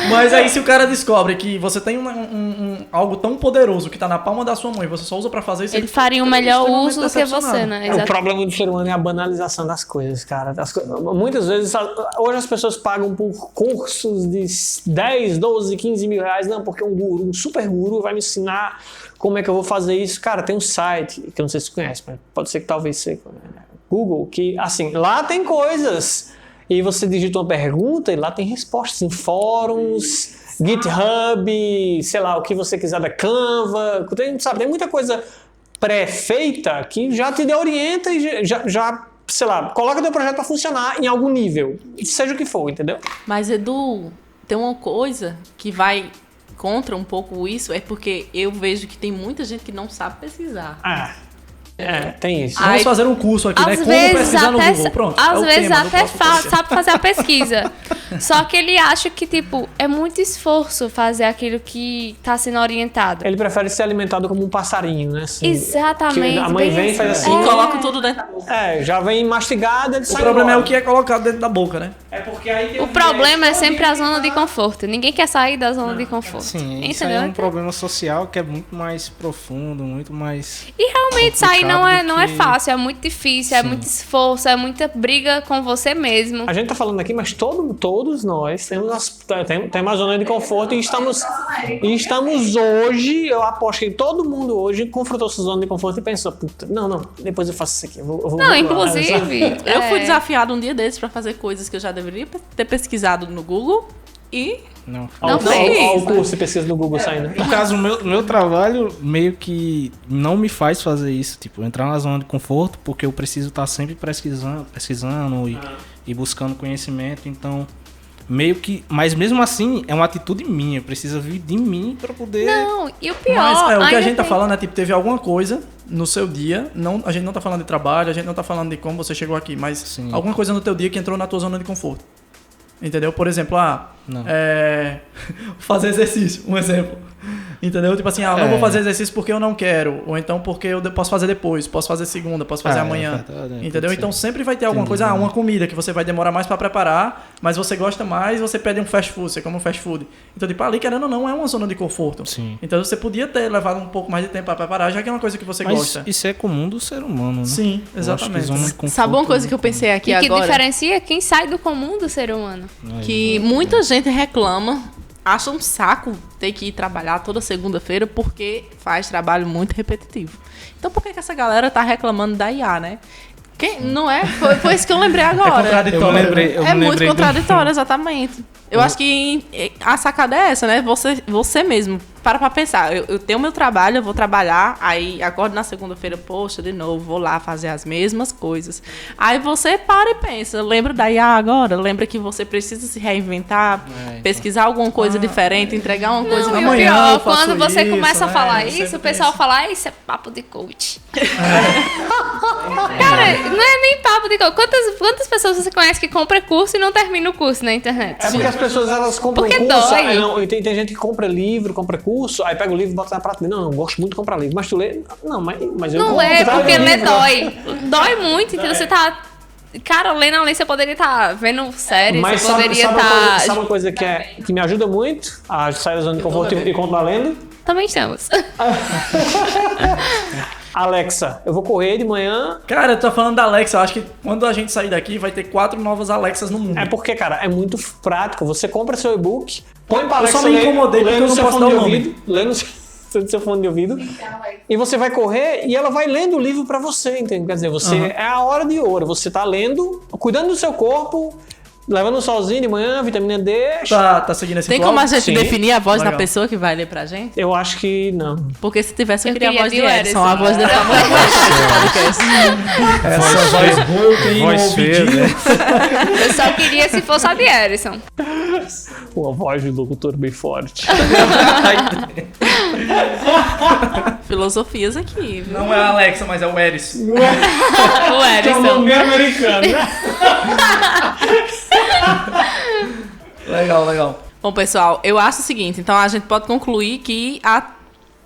Mas aí se o cara descobre que você tem algo tão poderoso que tá na palma da sua mão e você só usa pra fazer isso... Ele faria um melhor uso do que você, né? O problema do ser humano é a banalização das coisas, cara. Muitas vezes, hoje as pessoas pagam por cursos de 10, 12, 15 mil reais. Não, porque um super guru vai me ensinar como é que eu vou fazer isso. Cara, tem um site, que eu não sei se você conhece, mas pode ser que talvez você... Google, que assim, lá tem coisas e você digita uma pergunta e lá tem respostas em fóruns, GitHub, sei lá, o que você quiser da Canva, tem muita coisa pré-feita que já te orienta e já sei lá, coloca teu projeto para funcionar em algum nível, seja o que for, entendeu? Mas, Edu, tem uma coisa que vai contra um pouco isso, é porque eu vejo que tem muita gente que não sabe pesquisar. Tem isso. Vamos fazer um curso aqui, né? Às Como vezes pesquisar no até, Google. Pronto. às é o vezes tema do até próximo podcast. sabe fazer a pesquisa. Só que ele acha que, tipo, é muito esforço fazer aquilo que tá sendo orientado. Ele prefere ser alimentado como um passarinho, né? Assim, Exatamente. que a mãe bem vem e assim. faz assim. E coloca tudo dentro. Já vem mastigada, ele O sai problema é embora. o que é colocado dentro da boca, né? É porque aí tem O problema é sempre a zona de conforto. Ninguém quer sair da zona de conforto. Sim, isso aí é Entendeu? um problema social que é muito mais profundo, muito mais... E realmente sair não complicado é do que- fácil, é muito difícil, é muito esforço, é muita briga com você mesmo. A gente tá falando aqui, mas todos nós temos a zona de conforto e estamos hoje, eu aposto que todo mundo hoje confrontou essa zona de conforto e pensou, puta, não, depois eu faço isso aqui. Eu vou Não, inclusive. Eu fui é, desafiado um dia desses pra fazer coisas que eu já deveria ter pesquisado no Google e Não. Não fez. Olha o curso de pesquisa do Google saindo. No caso, o meu trabalho meio que não me faz fazer isso. Tipo, entrar na zona de conforto, porque eu preciso estar sempre pesquisando e buscando conhecimento. Então, meio que... Mas mesmo assim, é uma atitude minha. Precisa vir de mim pra poder... Não, e o pior. Mas o que a ainda gente tá tem- falando é, tipo, teve alguma coisa no seu dia, não, a gente não tá falando de trabalho, a gente não tá falando de como você chegou aqui, mas Sim. alguma coisa no teu dia que entrou na tua zona de conforto. Entendeu? Por exemplo, Não. fazer exercício, um exemplo. Entendeu? Tipo assim, não É. vou fazer exercício porque eu não quero. Ou então porque eu posso fazer depois, posso fazer segunda, posso fazer amanhã. pode Entendeu? ser. Então sempre vai ter alguma Entendi. coisa, uma comida que você vai demorar mais pra preparar, mas você gosta mais, você pede um fast food, você come um fast food. Então, tipo, ali, querendo ou não, é uma zona de conforto. Sim. Então você podia ter levado um pouco mais de tempo pra preparar, já que é uma coisa que você Mas gosta. isso é comum do ser humano, né? Sim, Eu acho que exatamente. zona de conforto sabe uma coisa que eu pensei aqui E que agora? diferencia quem sai do comum do ser humano. Que muita gente reclama, acha um saco ter que ir trabalhar toda segunda-feira porque faz trabalho muito repetitivo. Então por que essa galera tá reclamando da IA, né? Não é? Foi isso que eu lembrei agora. contraditório. Eu me lembrei, É muito do- contraditório, exatamente. Eu acho que a sacada é essa, né? Você mesmo. Para pra pensar. Eu tenho meu trabalho, eu vou trabalhar, aí acordo na segunda-feira, poxa, de novo, vou lá fazer as mesmas coisas. Aí você para e pensa, lembra da IA agora? Lembra que você precisa se reinventar, então. pesquisar alguma coisa diferente, entregar uma coisa Não, e o diferente. Amanhã eu pior, faço quando você isso, começa a né? falar Eu isso, sempre o pessoal penso. fala, isso é papo de coach. Cara, não é nem papo de coach. Quantas pessoas você conhece que compra curso e não termina o curso na internet? É porque as pessoas elas compram Porque curso, dói. aí não, e tem gente que compra livro, compra curso, aí pega o livro e bota na prateleira. Não, gosto muito de comprar livro. Mas tu lê? Não, mas eu Não compro, é, tá? porque Eu ler livro. dói. Dói muito, então você tá... Cara, lendo além, você poderia estar vendo série, Mas você sabe, poderia sabe, uma coisa, estar... sabe uma coisa que me ajuda muito a sair da zona de conforto e continuar lendo? Também estamos. Alexa, eu vou correr de manhã. Cara, eu tô falando da Alexa, eu acho que quando a gente sair daqui vai ter 4 novas Alexas no mundo. É porque, cara, é muito prático. Você compra seu e-book, põe pra Eu Alexa só me incomodei porque eu não posso dar o nome. lê no seu fone de ouvido, e você vai correr e ela vai lendo o livro pra você, entende? Quer dizer, você é a hora de ouro. Você tá lendo, cuidando do seu corpo, levando um solzinho de manhã, vitamina D. Tá seguindo esse Tem ritual? como a gente Sim. definir a voz Legal. da pessoa que vai ler pra gente? Eu acho que não. Porque se tivesse, eu Eu queria a queria voz de de Edson. Edson. A voz dele tá muito podcast. Essa voz boa, tem Voz no feia, ouvidinho. né? Eu só queria se fosse a de Erison. Uma voz de locutor bem forte. Filosofias aqui, viu? Não é a Alexa, mas é o Eris. O Erison. americano, né? Legal. Bom, pessoal, eu acho o seguinte, então a gente pode concluir que a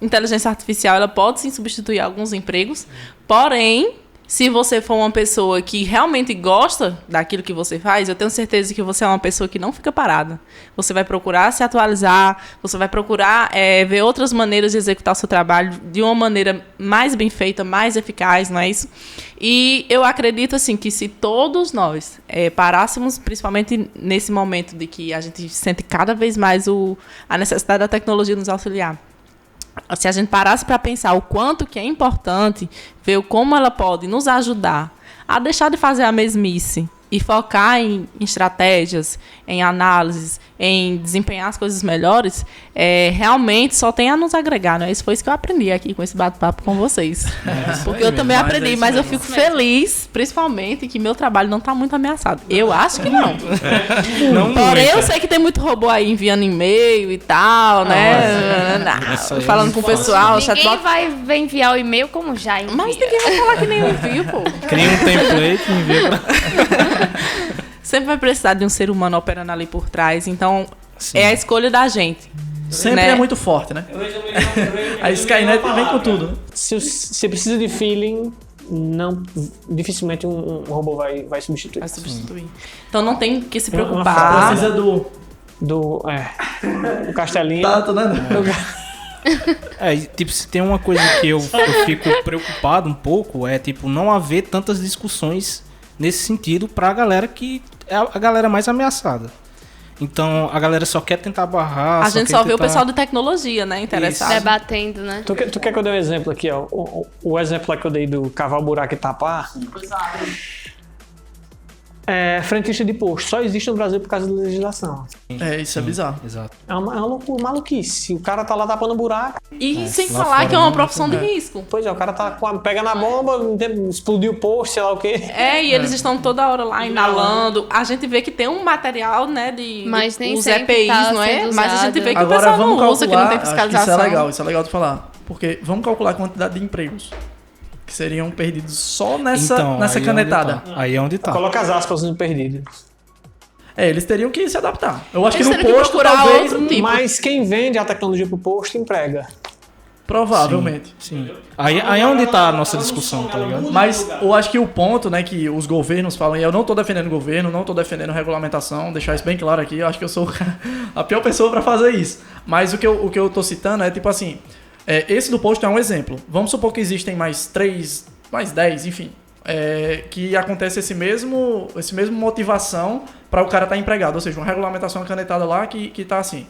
inteligência artificial ela pode sim substituir alguns empregos, porém, se você for uma pessoa que realmente gosta daquilo que você faz, eu tenho certeza que você é uma pessoa que não fica parada. Você vai procurar se atualizar, você vai procurar ver outras maneiras de executar o seu trabalho de uma maneira mais bem feita, mais eficaz, não é isso? E eu acredito assim que se todos nós parássemos, principalmente nesse momento de que a gente sente cada vez mais a necessidade da tecnologia nos auxiliar, se a gente parasse para pensar o quanto que é importante ver como ela pode nos ajudar a deixar de fazer a mesmice e focar em estratégias, em análises, em desempenhar as coisas melhores, realmente só tem a nos agregar, né? Isso foi isso que eu aprendi aqui com esse bate-papo com vocês. Porque eu também aprendi, mas eu fico feliz, principalmente, que meu trabalho não está muito ameaçado. Eu acho que não. Porém, eu sei que tem muito robô aí enviando e-mail e tal, né? Falando com o pessoal. Ninguém vai enviar o e-mail como já envia. Mas ninguém vai falar que nem eu envio, pô. Cria um template e envia pra... Sempre vai precisar de um ser humano operando ali por trás. Então, é a escolha da gente. Sempre né? é muito forte, né? A Skynet vem com tudo. Né? Se precisa de feeling, dificilmente um robô vai substituir. Vai substituir. Então não tem que se Uma preocupar. Precisa do O Castelinho. tato, né? Tipo, se tem uma coisa que eu fico preocupado um pouco, é tipo, não haver tantas discussões nesse sentido pra galera que é a galera mais ameaçada. Então, a galera só quer tentar barrar. A gente só vê o tentar... pessoal de tecnologia, né? Interessado. Debatendo, né? Tu quer que eu dê um exemplo aqui, ó? O exemplo lá que eu dei do cavar o buraco e tapar. Frentista de posto só existe no Brasil por causa da legislação. Isso é bizarro. Exato. É uma loucura, maluquice. O cara tá lá tapando buraco. E sem lá falar fora que é uma não, profissão de risco. Pois é, o cara tá pega na bomba, explodiu o posto, sei lá o quê. E eles estão toda hora lá inalando. A gente vê que tem um material, né, Mas nem os sempre EPIs, tá não é? sendo Mas a gente usado. vê que Agora o pessoal vamos não usa, que não tem calcular, acho que fiscalização. isso é legal de falar. Porque vamos calcular a quantidade de empregos que seriam perdidos só nessa aí canetada. Aí é onde tá. Coloca as aspas no perdido. Eles teriam que se adaptar. Eu acho Eles que no teriam que posto procurar talvez... outro tipo. Mas quem vende a tecnologia pro posto emprega. Provavelmente. Sim. Aí é onde tá a nossa discussão, tá ligado? Mas eu acho que o ponto, né, que os governos falam, e eu não tô defendendo o governo, não tô defendendo regulamentação, deixar isso bem claro aqui, eu acho que eu sou a pior pessoa pra fazer isso. Mas o que eu tô citando é tipo assim, esse do posto é um exemplo. Vamos supor que existem mais 3, mais 10, enfim, que acontece esse mesmo motivação para o cara estar empregado, ou seja, uma regulamentação canetada lá que tá assim.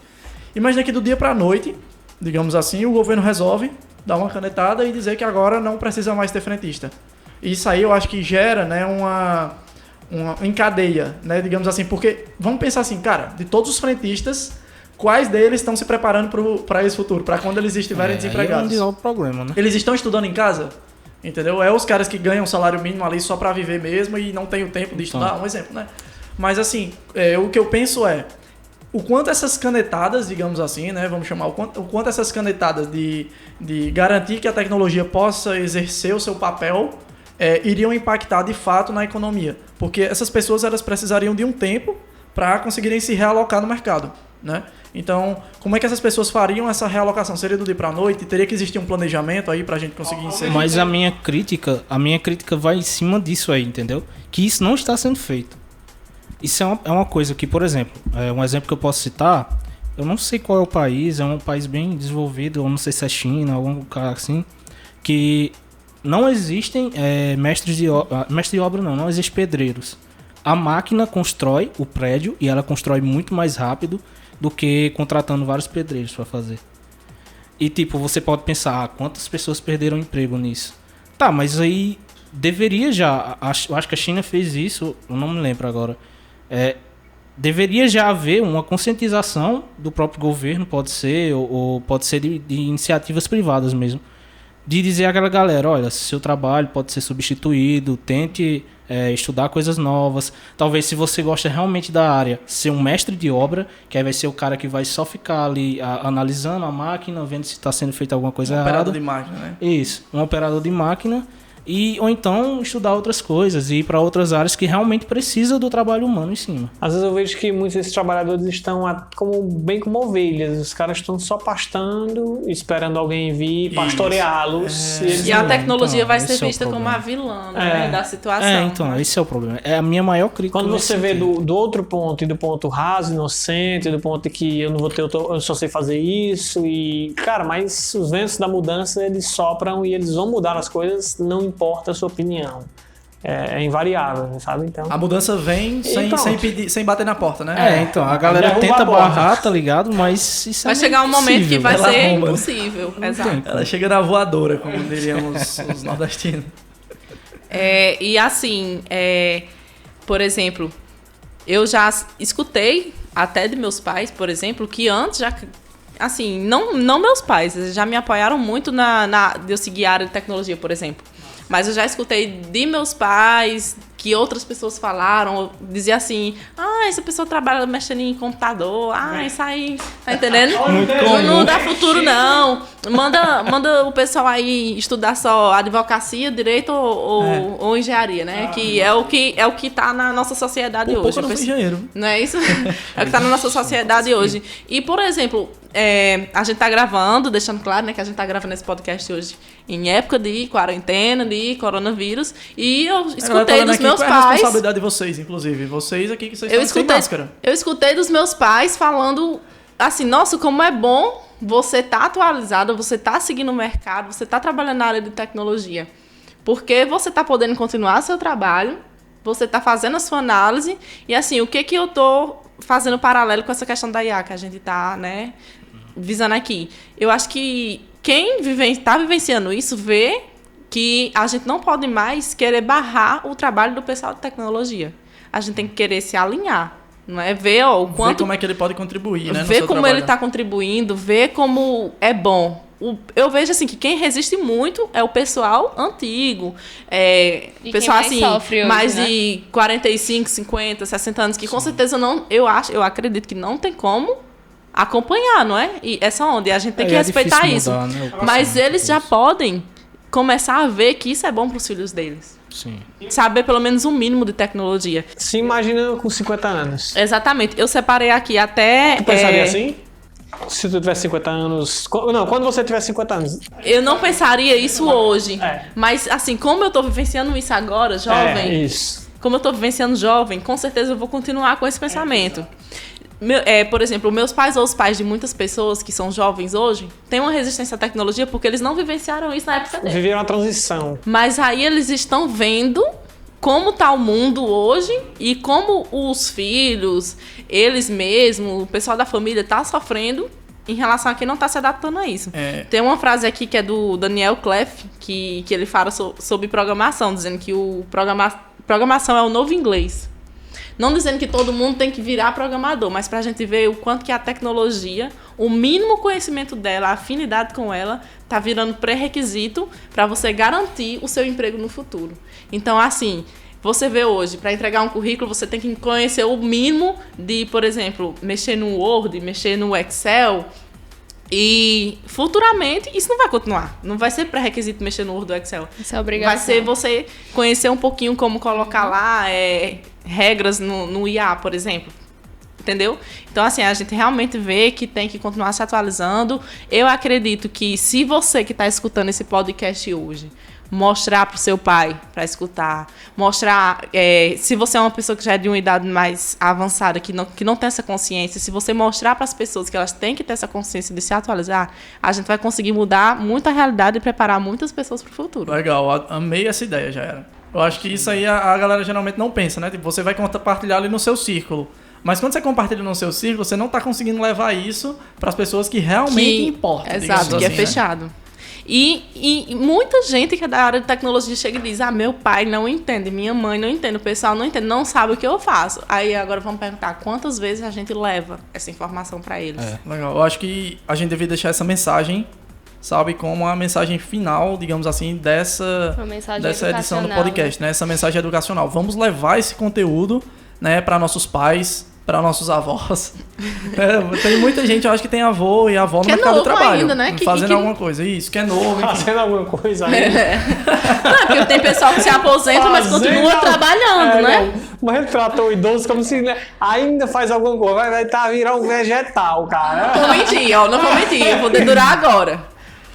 Imagina que do dia pra noite, digamos assim, o governo resolve dar uma canetada e dizer que agora não precisa mais ter frentista. E isso aí eu acho que gera, né, uma encadeia, né, digamos assim, porque vamos pensar assim, cara, de todos os frentistas, quais deles estão se preparando para esse futuro, para quando eles estiverem desempregados? Aí é onde é o problema, né? Eles estão estudando em casa? Entendeu? É os caras que ganham salário mínimo ali só para viver mesmo e não tem o tempo de estudar, um exemplo, né? Mas assim, o que eu penso é o quanto essas canetadas, digamos assim, né, vamos chamar, o quanto essas canetadas de garantir que a tecnologia possa exercer o seu papel iriam impactar de fato na economia. Porque essas pessoas elas precisariam de um tempo para conseguirem se realocar no mercado, né? Então, como é que essas pessoas fariam essa realocação? Seria do dia para a noite? Teria que existir um planejamento aí para a gente conseguir inserir? Mas a minha crítica vai em cima disso aí, entendeu? Que isso não está sendo feito. Isso é uma coisa que, por exemplo, um exemplo que eu posso citar, eu não sei qual é o país, é um país bem desenvolvido, eu não sei se é China, algum lugar assim, que não existem mestres de obra, não existem pedreiros. A máquina constrói o prédio e ela constrói muito mais rápido do que contratando vários pedreiros para fazer. E tipo, você pode pensar, quantas pessoas perderam emprego nisso? Tá, mas aí deveria já, eu acho que a China fez isso, eu não me lembro agora. Deveria já haver uma conscientização do próprio governo, pode ser, ou pode ser de iniciativas privadas mesmo, de dizer àquela galera, olha, seu trabalho pode ser substituído, tente estudar coisas novas, talvez se você gosta realmente da área, ser um mestre de obra, que aí vai ser o cara que vai só ficar ali analisando a máquina, vendo se está sendo feita alguma coisa errada. Operador de máquina, né? Isso, um operador de máquina. Ou então estudar outras coisas e ir para outras áreas que realmente precisam do trabalho humano em cima. Às vezes eu vejo que muitos desses trabalhadores estão bem como ovelhas. Os caras estão só pastando, esperando alguém vir pastoreá-los. E a tecnologia vai ser esse é o vista como problema. a vilã, né, da situação. Então, esse é o problema. É a minha maior crítica. Quando nesse você vê sentido. do outro ponto, e do ponto raso, inocente, do ponto que eu não vou ter, eu só sei fazer isso, e cara, mas os ventos da mudança eles sopram e eles vão mudar as coisas, não importa a sua opinião. É invariável, sabe? Então, A mudança vem sem pedir, sem bater na porta, né? Então, a galera Derruba tenta a porta. barrar, tá ligado? Mas isso Vai é chegar um momento que impossível. vai Ela ser arruma. impossível. Exato. Ela chega na voadora, como diriam os nordestinos. E assim, por exemplo, eu já escutei até de meus pais, por exemplo, que antes já... Assim, não meus pais, eles já me apoiaram muito de eu seguir a área de tecnologia, por exemplo. Mas eu já escutei de meus pais, que outras pessoas falaram, dizia assim, essa pessoa trabalha mexendo em computador, isso aí, tá entendendo? Não dá futuro não, manda o pessoal aí estudar só advocacia, direito ou engenharia, né? Que é o que tá na nossa sociedade hoje. Pouco eu não fui engenheiro. Não é isso? É o que tá na nossa sociedade hoje. E, por exemplo, a gente tá gravando, deixando claro, né, que a gente tá gravando esse podcast hoje em época de quarentena, de coronavírus, e eu escutei dos meus qual é a pais... responsabilidade de vocês, inclusive? Vocês aqui que vocês estão sem máscara. Eu escutei dos meus pais falando assim, nossa, como é bom você tá atualizado, você tá seguindo o mercado, você tá trabalhando na área de tecnologia. Porque você tá podendo continuar seu trabalho, você tá fazendo a sua análise, e assim, o que eu tô fazendo paralelo com essa questão da IA que a gente tá, né, visando aqui. Eu acho que quem tá vivenciando isso vê que a gente não pode mais querer barrar o trabalho do pessoal de tecnologia. A gente tem que querer se alinhar, não é? Ver o quanto... Ver como é que ele pode contribuir, né? Ver como ele está contribuindo, ver como é bom. Eu vejo assim que quem resiste muito é o pessoal antigo, E pessoal quem mais sofre hoje, mais né? de 45, 50, 60 anos, que com certeza não, eu acredito que não tem como acompanhar, não é? E essa onda, e a gente tem que respeitar difícil isso. mudar, né, o Mas pensamento eles já disso. podem começar a ver que isso é bom para os filhos deles. Sim. Saber pelo menos um mínimo de tecnologia. Se imagina com 50 anos. Exatamente. Eu separei aqui até... Tu pensaria assim? Se tu tivesse 50 anos... Não, quando você tiver 50 anos. Eu não pensaria isso hoje. É. Mas, assim, como eu tô vivenciando isso agora, jovem... Isso. Como eu tô vivenciando jovem, com certeza eu vou continuar com esse pensamento. Por exemplo, meus pais ou os pais de muitas pessoas que são jovens hoje têm uma resistência à tecnologia porque eles não vivenciaram isso na época deles. Viveram a transição. Mas aí eles estão vendo como está o mundo hoje e como os filhos, eles mesmos, o pessoal da família está sofrendo em relação a quem não está se adaptando a isso. Tem uma frase aqui que é do Daniel Kleff, que ele fala sobre programação, dizendo que programação é o novo inglês. Não dizendo que todo mundo tem que virar programador, mas para a gente ver o quanto que a tecnologia, o mínimo conhecimento dela, a afinidade com ela, está virando pré-requisito para você garantir o seu emprego no futuro. Então, assim, você vê hoje, para entregar um currículo, você tem que conhecer o mínimo de, por exemplo, mexer no Word, mexer no Excel. E futuramente isso não vai continuar. Não vai ser pré-requisito mexer no Word ou Excel. Isso é obrigação. Vai ser você conhecer um pouquinho como colocar lá regras no IA, por exemplo. Entendeu? Então, assim, a gente realmente vê que tem que continuar se atualizando. Eu acredito que se você que está escutando esse podcast hoje mostrar para o seu pai para escutar, mostrar, se você é uma pessoa que já é de uma idade mais avançada, que não tem essa consciência, se você mostrar para as pessoas que elas têm que ter essa consciência de se atualizar, a gente vai conseguir mudar muito a realidade e preparar muitas pessoas para o futuro. Legal, amei essa ideia, já era. Eu acho que isso aí a galera geralmente não pensa, né? Tipo, você vai compartilhar ali no seu círculo. Mas quando você compartilha no seu círculo, você não está conseguindo levar isso para as pessoas que realmente importam. Exato, que é né? fechado. E muita gente que é da área de tecnologia chega e diz: meu pai não entende, minha mãe não entende, o pessoal não entende, não sabe o que eu faço. Aí agora vamos perguntar quantas vezes a gente leva essa informação para eles. Legal, eu acho que a gente devia deixar essa mensagem, sabe, como a mensagem final, digamos assim, dessa edição do podcast, né? Essa mensagem educacional. Vamos levar esse conteúdo, né, para nossos pais, para nossos avós. Tem muita gente, eu acho que tem avô e avó no mercado de trabalho. Ainda, né? Fazendo alguma coisa. Isso, que é novo. Enfim. Fazendo alguma coisa aí. Não, porque tem pessoal que se aposenta, mas continua trabalhando, né? Mas ele tratou o idoso como se, né, ainda faz alguma coisa. Vai virar um vegetal, cara. Não vou mentir, não vou mentir. Eu vou dedurar agora.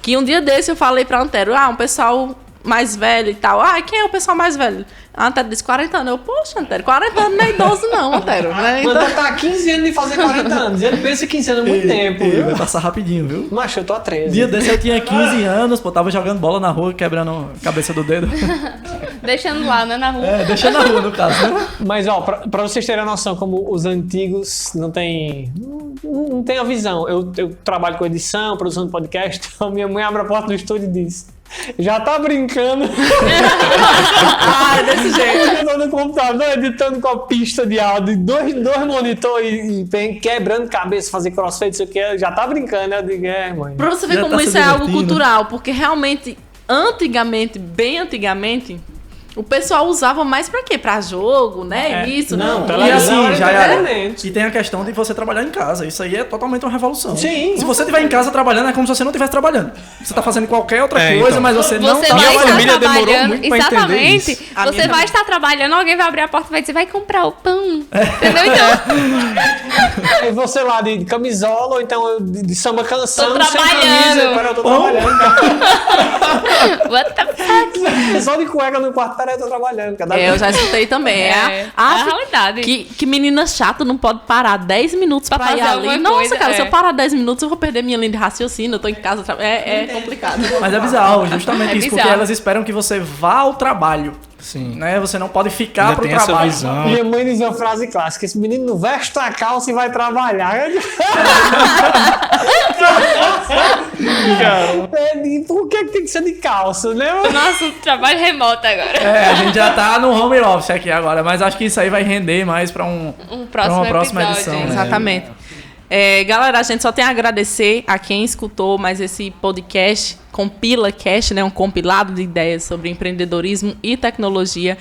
Que um dia desse eu falei pra Antero, um pessoal mais velho e tal. Quem é o pessoal mais velho? A Antero disse 40 anos. Eu, poxa, Antero, 40 anos não é idoso não, Antero. Né? Então... Mas tá há 15 anos de fazer 40 anos. Ele pensa 15 anos é muito tempo, viu? Vai passar rapidinho, viu? Macho, eu tô a 13. Dia desse eu tinha 15 anos, tava jogando bola na rua, quebrando a cabeça do dedo. Deixando lá, né, na rua. Deixando na rua, no caso, né? Mas, ó, pra vocês terem a noção, como os antigos não tem a visão. Eu trabalho com edição, produção de podcast, então minha mãe abre a porta do estúdio e diz: já tá brincando? Desse jeito. Eu tô no computador editando com a pista de áudio, dois monitores e quebrando cabeça, fazer crossfit, isso aqui, já tá brincando. Eu digo, mãe. Pra você ver Já como tá isso se é algo divertindo. cultural, porque realmente, antigamente, bem antigamente, o pessoal usava mais pra quê? Pra jogo, né? Isso. Não, E televisão assim, era já é. entretenimento. E tem a questão de você trabalhar em casa. Isso aí é totalmente uma revolução. Sim. Se você estiver em casa trabalhando, é como se você não estivesse trabalhando. Você tá fazendo qualquer outra É, coisa, então. mas você não Você tá vai Minha estar família demorou trabalhando, muito pra entender exatamente. isso. A Você minha vai também. estar trabalhando, alguém vai abrir a porta e vai dizer, vai comprar o pão. Entendeu? Então, Aí você lá de camisola, ou então eu de samba canção, Tô sem trabalhando. camisa, agora eu tô trabalhando. what the fuck? Só de cueca no quarto, peraí, eu tô trabalhando. Eu já escutei também. É a realidade. Que menina chata não pode parar 10 minutos pra, Pra ir fazer ali. alguma Nossa, coisa, cara, se é. eu parar 10 minutos, eu vou perder minha linha de raciocínio. Eu tô em casa. É complicado. Mas é bizarro, justamente É isso, porque bizarro. elas esperam que você vá ao trabalho. Sim. Né? Você não pode ficar Ainda pro tem essa trabalho. visão. Minha mãe dizia uma frase clássica: esse menino não veste a calça e vai trabalhar. Por que tem que ser de calça, né? Nosso trabalho remoto agora. A gente já tá no home office aqui agora, mas acho que isso aí vai render mais pra Um pra próximo uma próxima episódio. edição. Né? Exatamente. Galera, a gente só tem a agradecer a quem escutou mais esse podcast, CompilaCast, né? Um compilado de ideias sobre empreendedorismo e tecnologia.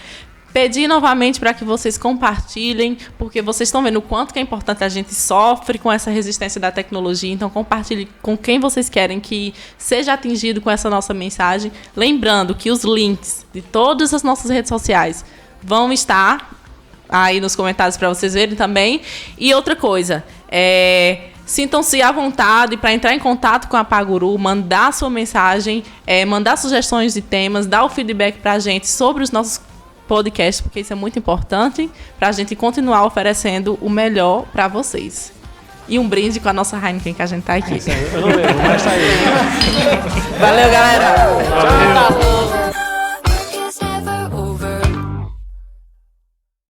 Pedir novamente para que vocês compartilhem, porque vocês estão vendo o quanto que é importante, a gente sofre com essa resistência da tecnologia, então compartilhe com quem vocês querem que seja atingido com essa nossa mensagem. Lembrando que os links de todas as nossas redes sociais vão estar aí nos comentários para vocês verem também. E outra coisa, sintam-se à vontade para entrar em contato com a Paguru, mandar sua mensagem, mandar sugestões de temas, dar o feedback para a gente sobre os nossos podcasts, porque isso é muito importante para a gente continuar oferecendo o melhor para vocês. E um brinde com a nossa Heineken que a gente tá aqui. Eu não lembro, mas tá aí. Valeu, galera! Tá bom.